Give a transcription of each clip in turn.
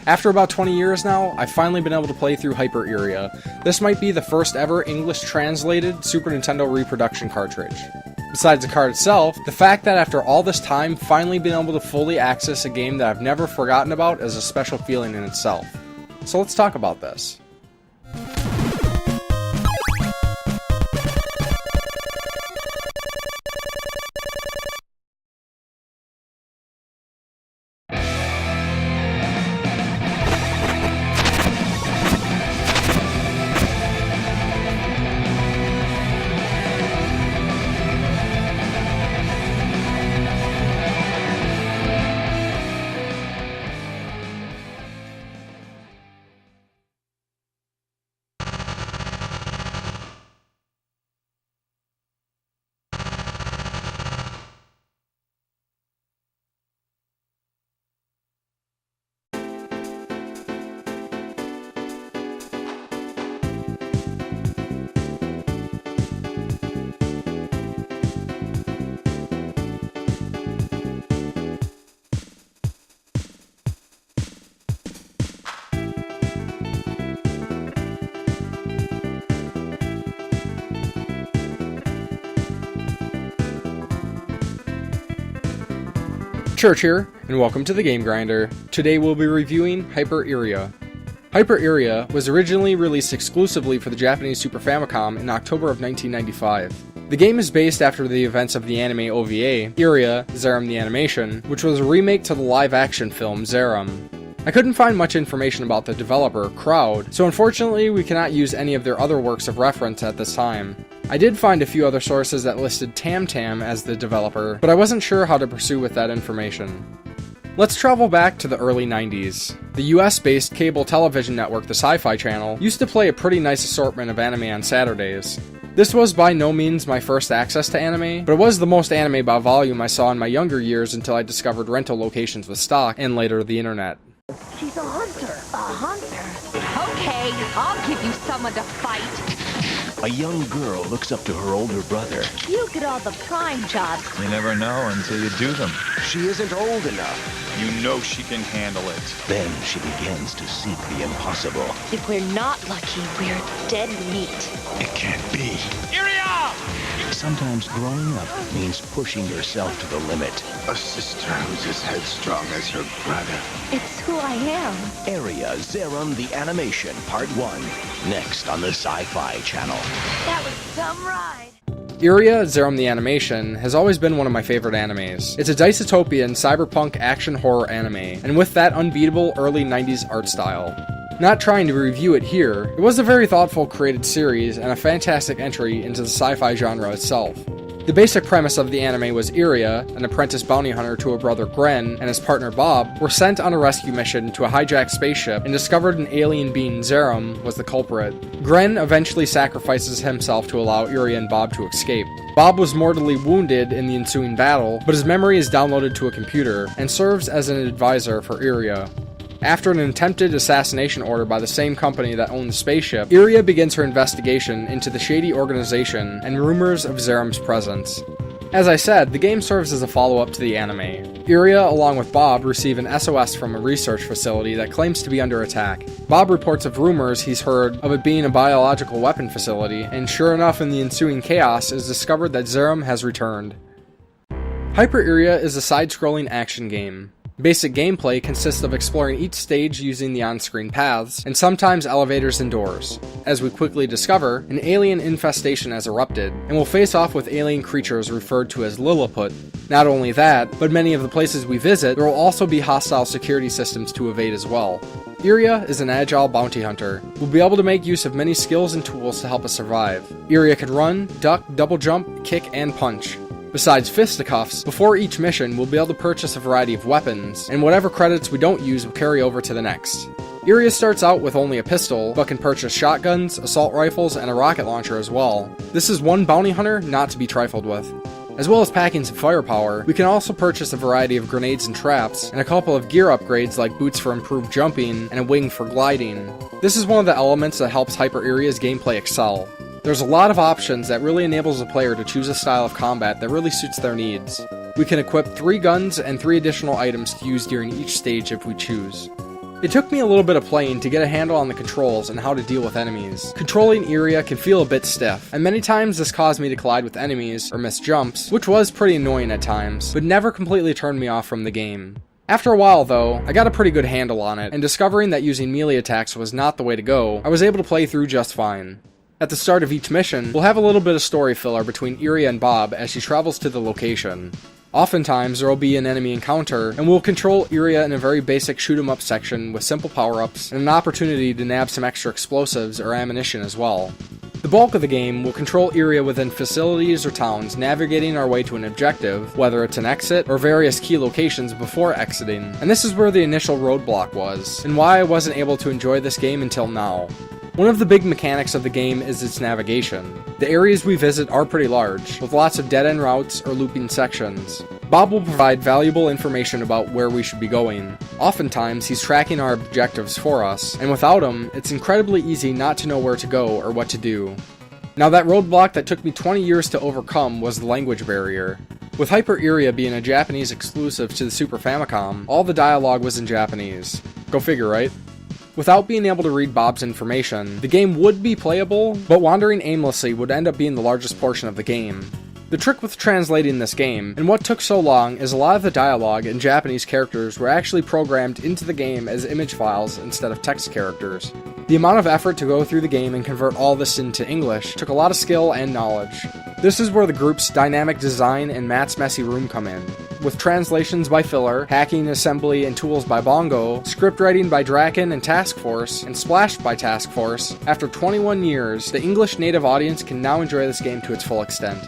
After about 20 years now, I've finally been able to play through Hyper Iria. This might be the first ever English translated Super Nintendo reproduction cartridge. Besides the card itself, the fact that after all this time, finally being able to fully access a game that I've never forgotten about is a special feeling in itself. So let's talk about this. Church here, and welcome to the Game Grinder. Today we'll be reviewing Hyper Iria. Hyper Iria was originally released exclusively for the Japanese Super Famicom in October of 1995. The game is based after the events of the anime OVA, Iria, Zerum the Animation, which was a remake to the live-action film Zerum. I couldn't find much information about the developer, Crowd, so unfortunately we cannot use any of their other works of reference at this time. I did find a few other sources that listed Tam Tam as the developer, but I wasn't sure how to pursue with that information. Let's travel back to the early 90s. The US-based cable television network, the Sci-Fi Channel, used to play a pretty nice assortment of anime on Saturdays. This was by no means my first access to anime, but it was the most anime by volume I saw in my younger years until I discovered rental locations with stock, and later the internet. She's a hunter. A hunter? Okay, I'll give you someone to fight. A young girl looks up to her older brother. You get all the prime jobs. You never know until you do them. She isn't old enough. You know she can handle it. Then she begins to seek the impossible. If we're not lucky, we're dead meat. It can't be. Iria! Sometimes growing up means pushing yourself to the limit. A sister who's as headstrong as her brother. It's who I am. Iria Zerum the Animation Part 1. Next on the Sci-Fi Channel. That was some ride. Iria, Zerum the Animation has always been one of my favorite animes. It's a dystopian cyberpunk action horror anime, and with that unbeatable early 90s art style. Not trying to review it here, it was a very thoughtful created series and a fantastic entry into the sci-fi genre itself. The basic premise of the anime was Iria, an apprentice bounty hunter to her brother Gren and his partner Bob, were sent on a rescue mission to a hijacked spaceship and discovered an alien being Zerum was the culprit. Gren eventually sacrifices himself to allow Iria and Bob to escape. Bob was mortally wounded in the ensuing battle, but his memory is downloaded to a computer and serves as an advisor for Iria. After an attempted assassination order by the same company that owned the spaceship, Iria begins her investigation into the shady organization and rumors of Zerum's presence. As I said, the game serves as a follow-up to the anime. Iria, along with Bob, receive an SOS from a research facility that claims to be under attack. Bob reports of rumors he's heard of it being a biological weapon facility, and sure enough, in the ensuing chaos, it is discovered that Zerum has returned. Hyper Iria is a side-scrolling action game. Basic gameplay consists of exploring each stage using the on-screen paths, and sometimes elevators and doors. As we quickly discover, an alien infestation has erupted, and we'll face off with alien creatures referred to as Lilliput. Not only that, but many of the places we visit, there will also be hostile security systems to evade as well. Iria is an agile bounty hunter. We'll be able to make use of many skills and tools to help us survive. Iria can run, duck, double jump, kick, and punch. Besides fisticuffs, before each mission we'll be able to purchase a variety of weapons, and whatever credits we don't use will carry over to the next. Iria starts out with only a pistol, but can purchase shotguns, assault rifles, and a rocket launcher as well. This is one bounty hunter not to be trifled with. As well as packing some firepower, we can also purchase a variety of grenades and traps, and a couple of gear upgrades like boots for improved jumping and a wing for gliding. This is one of the elements that helps Hyper Iria's gameplay excel. There's a lot of options that really enables a player to choose a style of combat that really suits their needs. We can equip 3 guns and 3 additional items to use during each stage if we choose. It took me a little bit of playing to get a handle on the controls and how to deal with enemies. Controlling Iria can feel a bit stiff, and many times this caused me to collide with enemies or miss jumps, which was pretty annoying at times, but never completely turned me off from the game. After a while though, I got a pretty good handle on it, and discovering that using melee attacks was not the way to go, I was able to play through just fine. At the start of each mission, we'll have a little bit of story filler between Iria and Bob as she travels to the location. Oftentimes, there will be an enemy encounter, and we'll control Iria in a very basic shoot-'em-up section with simple power-ups and an opportunity to nab some extra explosives or ammunition as well. The bulk of the game will control Iria within facilities or towns, navigating our way to an objective, whether it's an exit or various key locations before exiting, and this is where the initial roadblock was, and why I wasn't able to enjoy this game until now. One of the big mechanics of the game is its navigation. The areas we visit are pretty large, with lots of dead-end routes or looping sections. Bob will provide valuable information about where we should be going. Oftentimes, he's tracking our objectives for us, and without him, it's incredibly easy not to know where to go or what to do. Now that roadblock that took me 20 years to overcome was the language barrier. With Hyper Iria being a Japanese exclusive to the Super Famicom, all the dialogue was in Japanese. Go figure, right? Without being able to read Bob's information, the game would be playable, but wandering aimlessly would end up being the largest portion of the game. The trick with translating this game, and what took so long, is a lot of the dialogue and Japanese characters were actually programmed into the game as image files instead of text characters. The amount of effort to go through the game and convert all this into English took a lot of skill and knowledge. This is where the group's dynamic design and Matt's messy room come in. With translations by Filler, hacking, assembly, and tools by Bongo, script writing by Draken and Task Force, and Splashed by Task Force, after 21 years, the English native audience can now enjoy this game to its full extent.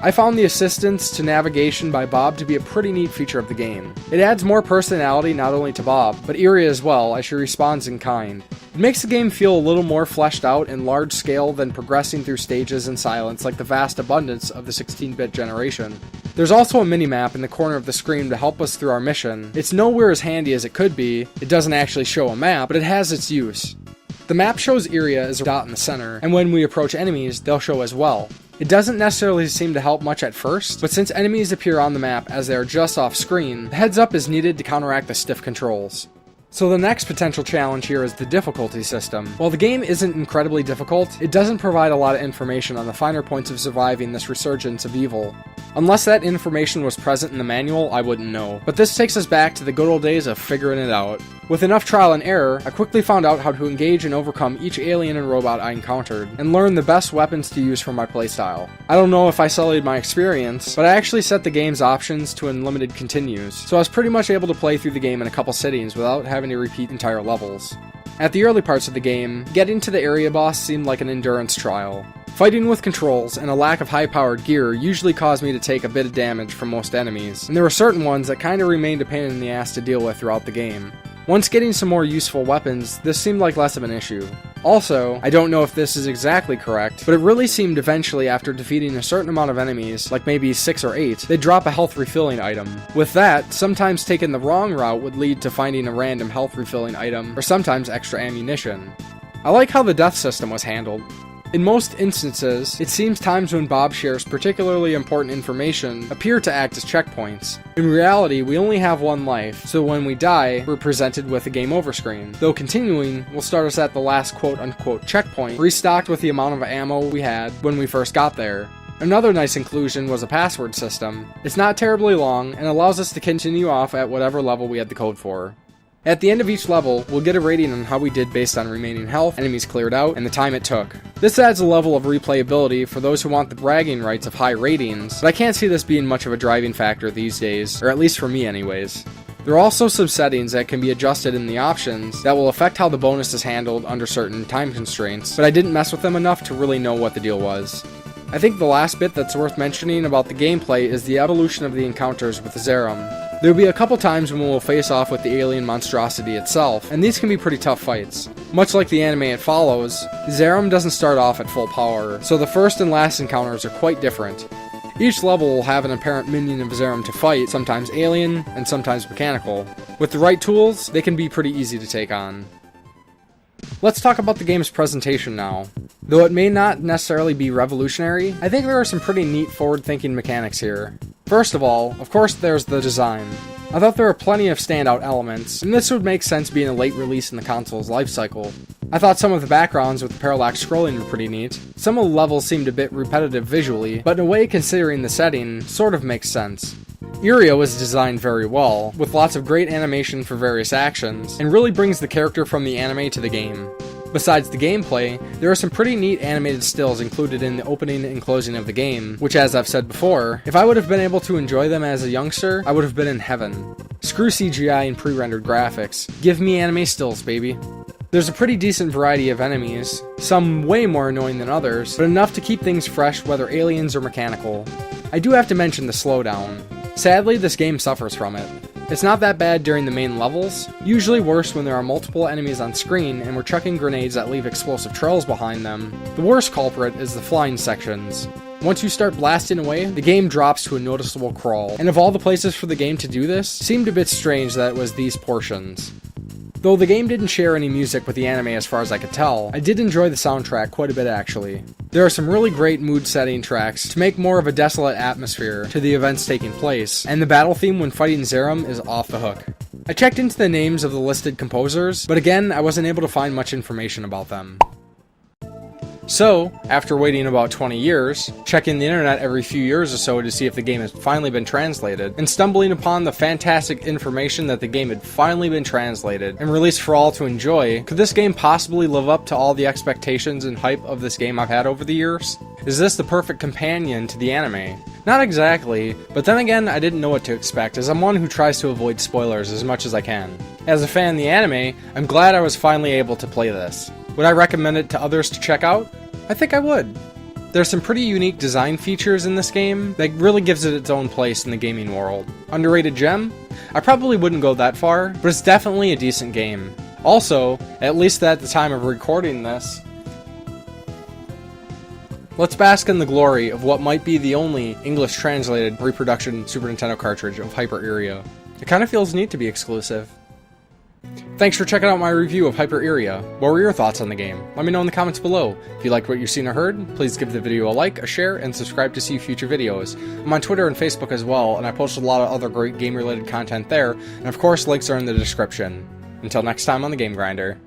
I found the assistance to navigation by Bob to be a pretty neat feature of the game. It adds more personality not only to Bob, but Iria as well, as she responds in kind. It makes the game feel a little more fleshed out and large scale than progressing through stages in silence like the vast abundance of the 16-bit generation. There's also a mini-map in the corner of the screen to help us through our mission. It's nowhere as handy as it could be. It doesn't actually show a map, but it has its use. The map shows Iria as a dot in the center, and when we approach enemies, they'll show as well. It doesn't necessarily seem to help much at first, but since enemies appear on the map as they are just off screen, the heads up is needed to counteract the stiff controls. So the next potential challenge here is the difficulty system. While the game isn't incredibly difficult, it doesn't provide a lot of information on the finer points of surviving this resurgence of evil. Unless that information was present in the manual, I wouldn't know. But this takes us back to the good old days of figuring it out. With enough trial and error, I quickly found out how to engage and overcome each alien and robot I encountered, and learned the best weapons to use for my playstyle. I don't know if I sullied my experience, but I actually set the game's options to unlimited continues, so I was pretty much able to play through the game in a couple sittings without having to repeat entire levels. At the early parts of the game, getting to the area boss seemed like an endurance trial. Fighting with controls and a lack of high-powered gear usually caused me to take a bit of damage from most enemies, and there were certain ones that kinda remained a pain in the ass to deal with throughout the game. Once getting some more useful weapons, this seemed like less of an issue. Also, I don't know if this is exactly correct, but it really seemed eventually after defeating a certain amount of enemies, like maybe 6 or 8, they'd drop a health refilling item. With that, sometimes taking the wrong route would lead to finding a random health refilling item, or sometimes extra ammunition. I like how the death system was handled. In most instances, it seems times when Bob shares particularly important information appear to act as checkpoints. In reality, we only have one life, so when we die, we're presented with a game over screen. Though continuing will start us at the last quote-unquote checkpoint, restocked with the amount of ammo we had when we first got there. Another nice inclusion was a password system. It's not terribly long, and allows us to continue off at whatever level we had the code for. At the end of each level, we'll get a rating on how we did based on remaining health, enemies cleared out, and the time it took. This adds a level of replayability for those who want the bragging rights of high ratings, but I can't see this being much of a driving factor these days, or at least for me anyways. There are also some settings that can be adjusted in the options that will affect how the bonus is handled under certain time constraints, but I didn't mess with them enough to really know what the deal was. I think the last bit that's worth mentioning about the gameplay is the evolution of the encounters with Zerum. There will be a couple times when we'll face off with the alien monstrosity itself, and these can be pretty tough fights. Much like the anime it follows, Zerum doesn't start off at full power, so the first and last encounters are quite different. Each level will have an apparent minion of Zerum to fight, sometimes alien, and sometimes mechanical. With the right tools, they can be pretty easy to take on. Let's talk about the game's presentation now. Though it may not necessarily be revolutionary, I think there are some pretty neat forward-thinking mechanics here. First of all, of course there's the design. I thought there were plenty of standout elements, and this would make sense being a late release in the console's lifecycle. I thought some of the backgrounds with the parallax scrolling were pretty neat. Some of the levels seemed a bit repetitive visually, but in a way considering the setting, sort of makes sense. Iria was designed very well, with lots of great animation for various actions, and really brings the character from the anime to the game. Besides the gameplay, there are some pretty neat animated stills included in the opening and closing of the game, which, as I've said before, if I would have been able to enjoy them as a youngster, I would have been in heaven. Screw CGI and pre-rendered graphics. Give me anime stills, baby. There's a pretty decent variety of enemies, some way more annoying than others, but enough to keep things fresh whether aliens or mechanical. I do have to mention the slowdown. Sadly, this game suffers from it. It's not that bad during the main levels, usually worse when there are multiple enemies on screen and we're chucking grenades that leave explosive trails behind them. The worst culprit is the flying sections. Once you start blasting away, the game drops to a noticeable crawl, and of all the places for the game to do this, it seemed a bit strange that it was these portions. Though the game didn't share any music with the anime as far as I could tell, I did enjoy the soundtrack quite a bit actually. There are some really great mood-setting tracks to make more of a desolate atmosphere to the events taking place, and the battle theme when fighting Zerum is off the hook. I checked into the names of the listed composers, but again, I wasn't able to find much information about them. So, after waiting about 20 years, checking the internet every few years or so to see if the game had finally been translated, and stumbling upon the fantastic information that the game had finally been translated and released for all to enjoy, could this game possibly live up to all the expectations and hype of this game I've had over the years? Is this the perfect companion to the anime? Not exactly, but then again, I didn't know what to expect, as I'm one who tries to avoid spoilers as much as I can. As a fan of the anime, I'm glad I was finally able to play this. Would I recommend it to others to check out? I think I would. There's some pretty unique design features in this game that really gives it its own place in the gaming world. Underrated gem? I probably wouldn't go that far, but it's definitely a decent game. Also, at least at the time of recording this, let's bask in the glory of what might be the only English translated reproduction Super Nintendo cartridge of Hyper Iria. It kind of feels neat to be exclusive. Thanks for checking out my review of Hyper Iria. What were your thoughts on the game? Let me know in the comments below. If you liked what you've seen or heard, please give the video a like, a share, and subscribe to see future videos. I'm on Twitter and Facebook as well, and I post a lot of other great game-related content there, and of course links are in the description. Until next time on the Game Grinder.